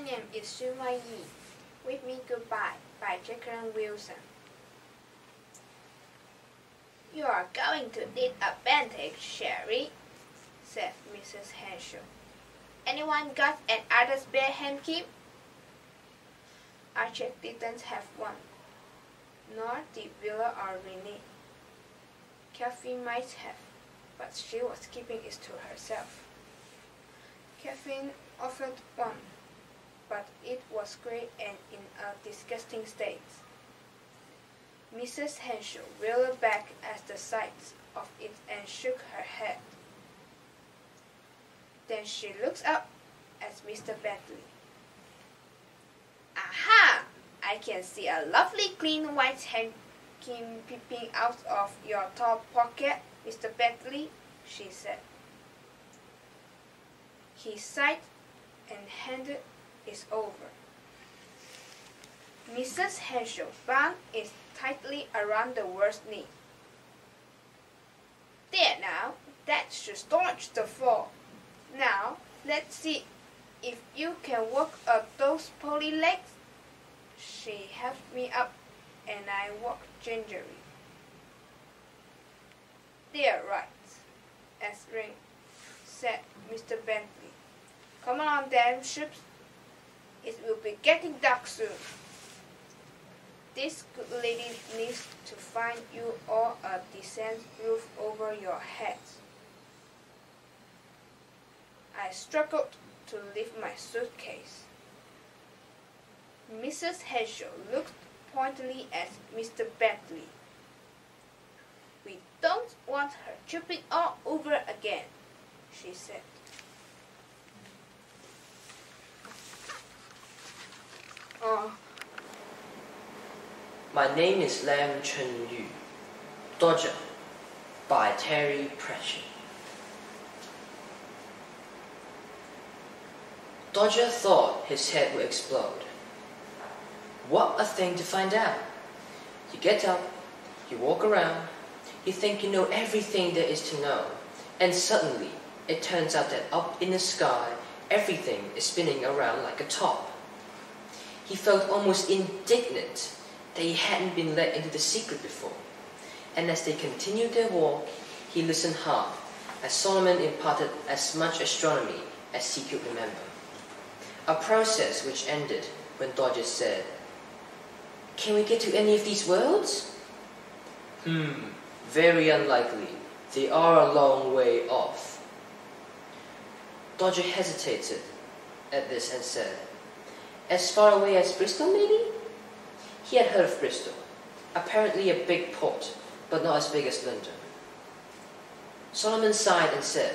My name is Suma Yi. With Me Goodbye by Jacqueline Wilson. You are going to need a bandage, Sherry, said Mrs. Henshaw. Anyone got an other spare handkerchief? Archie didn't have one, nor did Willa or Renee. Kathy might have, but she was keeping it to herself. Catherine offered one, but it was grey and in a disgusting state. Mrs. Henshaw reeled back at the sight of it and shook her head. Then she looked up at Mr. Bentley. Aha! I can see a lovely clean white handkerchief peeping out of your top pocket, Mr. Bentley, she said. He sighed and handed it over. Mrs. Henshaw bound it tightly around the word's knee. There now, that should staunch the fall. Now, let's see if you can walk up those poly legs. She helped me up, and I walked gingerly. They're right, as Ring, said Mr. Bentley. Come on, damn ships. It will be getting dark soon. This good lady needs to find you all a decent roof over your heads. I struggled to lift my suitcase. Mrs. Henshaw looked pointedly at Mr. Bentley. We don't want her tripping all over again, she said. My name is Lam Chen Yu. Dodger by Terry Pratchett. Dodger thought his head would explode. What a thing to find out. You get up, you walk around, you think you know everything there is to know, and suddenly it turns out that up in the sky, everything is spinning around like a top. He felt almost indignant that he hadn't been let into the secret before, and as they continued their walk, he listened hard as Solomon imparted as much astronomy as he could remember. A process which ended when Dodger said, "Can we get to any of these worlds?" Very unlikely. They are a long way off. Dodger hesitated at this and said, "As far away as Bristol, maybe?" He had heard of Bristol, apparently a big port, but not as big as London. Solomon sighed and said,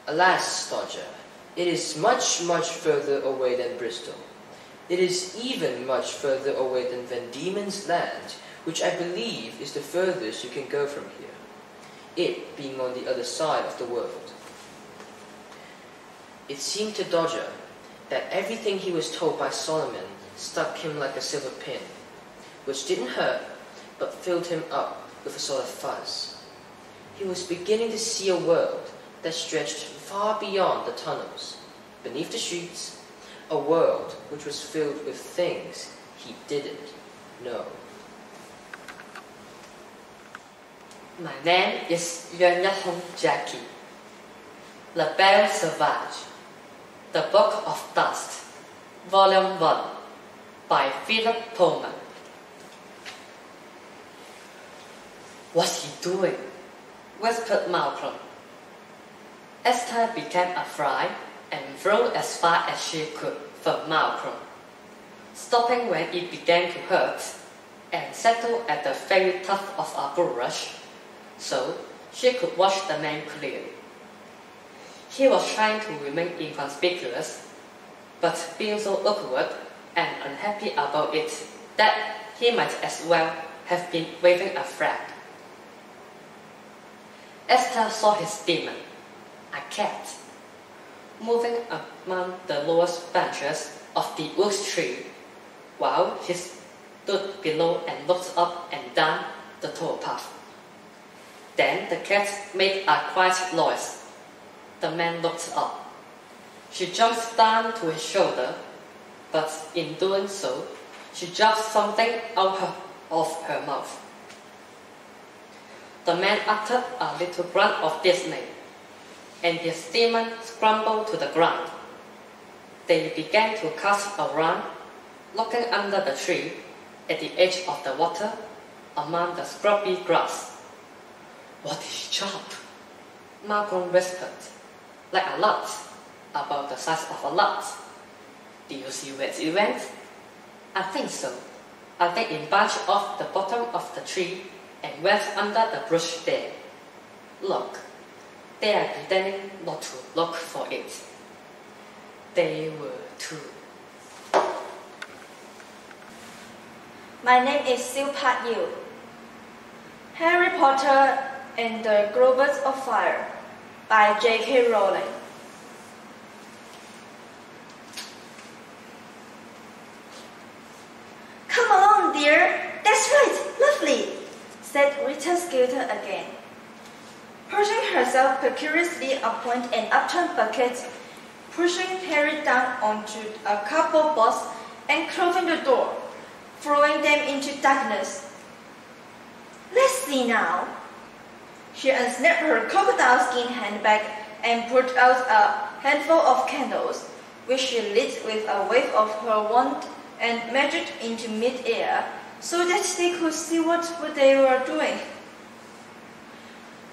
"Alas, Dodger, it is much, much further away than Bristol. It is even much further away than Van Diemen's Land, which I believe is the furthest you can go from here, it being on the other side of the world." It seemed to Dodger that everything he was told by Solomon stuck him like a silver pin, which didn't hurt, but filled him up with a sort of fuzz. He was beginning to see a world that stretched far beyond the tunnels, beneath the streets, a world which was filled with things he didn't know. My name is Yuan Jackie. La Belle Sauvage, The Book of Dust, Volume 1, by Philip Pullman. What's he doing? Whispered Malcolm. Esther became a fly and flew as far as she could from Malcolm, stopping when it began to hurt, and settled at the very top of a bulrush, so she could watch the man clearly. He was trying to remain inconspicuous, but being so awkward and unhappy about it that he might as well have been waving a flag. Esther saw his demon, a cat, moving among the lowest branches of the oak tree, while he stood below and looked up and down the towpath. Then the cat made a quiet noise. The man looked up. She jumped down to his shoulder, but in doing so, she dropped something out of her mouth. The man uttered a little grunt of dismay, and his demon crumbled to the ground. They began to cast around, looking under the tree, at the edge of the water, among the scrubby grass. What is chop? Malcolm whispered, like a lot, about the size of a lot. Do you see where it went? I think so. I think it branched off the bottom of the tree and went under the bush there. Look, they are pretending not to look for it. They were too. My name is Silpat Yu. Harry Potter and the Globules of Fire by J.K. Rowling. Come along, dear. That's right, lovely, said Rita Skeeter again. Perching herself precariously upon an upturned bucket, pushing Harry down onto a cardboard box and closing the door, throwing them into darkness. Let's see now. She unsnapped her crocodile skin handbag and pulled out a handful of candles, which she lit with a wave of her wand and measured into mid-air so that they could see what they were doing.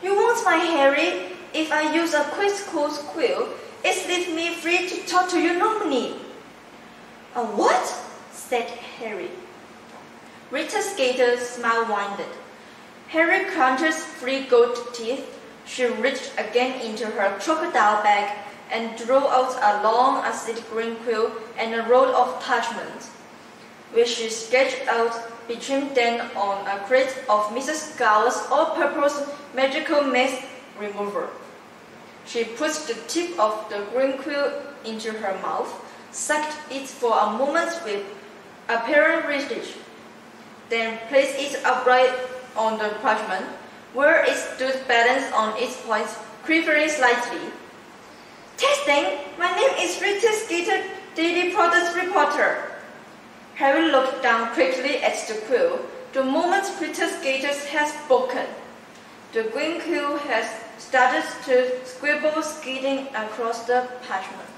You won't mind, Harry, if I use a quick cold quill. It leaves me free to talk to you normally. A what? Said Harry. Rita Skeeter's smile widened. Harry clenched 3 gold teeth. She reached again into her crocodile bag and drew out a long acid green quill and a roll of parchment, which she sketched out between them on a crate of Mrs. Gower's all-purpose magical mess remover. She put the tip of the green quill into her mouth, sucked it for a moment with apparent relish, then placed it upright on the parchment, where it stood balanced on its points, quivering slightly. Testing, my name is Rita Skeeter, Daily Products Reporter. Harry looked down quickly at the quill. The moment Rita Skeeter had spoken, the green quill had started to scribble, skidding across the parchment.